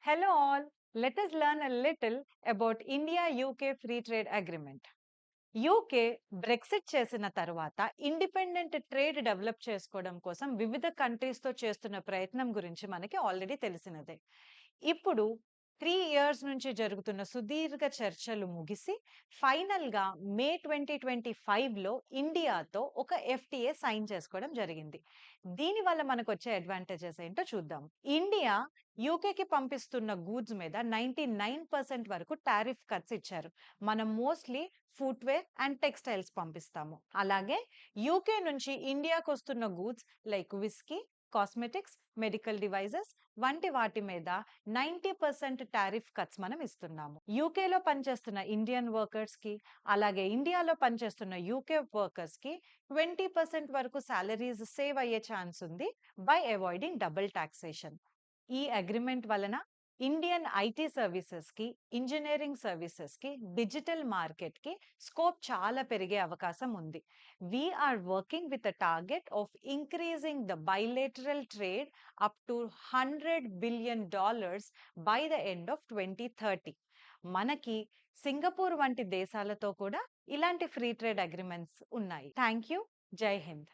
Hello all, let us learn a little about India-UK Free Trade Agreement. UK Brexit చేసిన తర్వాత independent trade develop చేసుకోవడం కోసం వివిధ కంట్రీస్‌తో చేస్తున్న ప్రయత్నం గురించి మనకి ఆల్రెడీ తెలిసినదే. ఇప్పుడు 3 ఇయర్స్ నుంచి జరుగుతున్న సుదీర్ఘ చర్చలు ముగిసి ఫైనల్‌గా మే 2025లో ఇండియాతో ఒక ఎఫ్‌టీఏ సైన్ చేసుకోవడం జరిగింది. దీనివల్ల మనకొచ్చే అడ్వాంటేజెస్ ఏంటో చూద్దాం. ఇండియా యూకేకి పంపిస్తున్న గూడ్స్ మీద 99% వరకు టారిఫ్ కట్స్ ఇచ్చారు. మనం మోస్ట్‌లీ ఫుట్‌వేర్ అండ్ టెక్స్‌టైల్స్ పంపిస్తాము. అలాగే యూకే నుంచి ఇండియాకొస్తున్న goods like whisky, cosmetics, medical devices వంటి వాటి మీద 90% టారిఫ్ కట్స్ మనం ఇస్తున్నాము. యూకేలో పనిచేస్తున్న ఇండియన్ వర్కర్స్‌కి, అలాగే ఇండియాలో పనిచేస్తున్న యూకే వర్కర్స్‌కి 20% వరకు సాలరీస్ సేవ్ అయ్యే ఛాన్స్ ఉంది బై అవాయిడింగ్ డబుల్ టాక్సేషన్. ఈ అగ్రీమెంట్ వలన ఇండియన్ ఐటీ సర్వీసెస్‌కి, ఇంజినీరింగ్ సర్వీసెస్‌కి, డిజిటల్ మార్కెట్‌కి స్కోప్ చాలా పెరిగే అవకాశం ఉంది. We are working with a target of increasing the bilateral trade up to $100 billion by the end of 2030. మనకి సింగపూర్ వంటి దేశాలతో కూడా ఇలాంటి ఫ్రీ ట్రేడ్ అగ్రీమెంట్స్ ఉన్నాయి. Thank you. జై హింద్.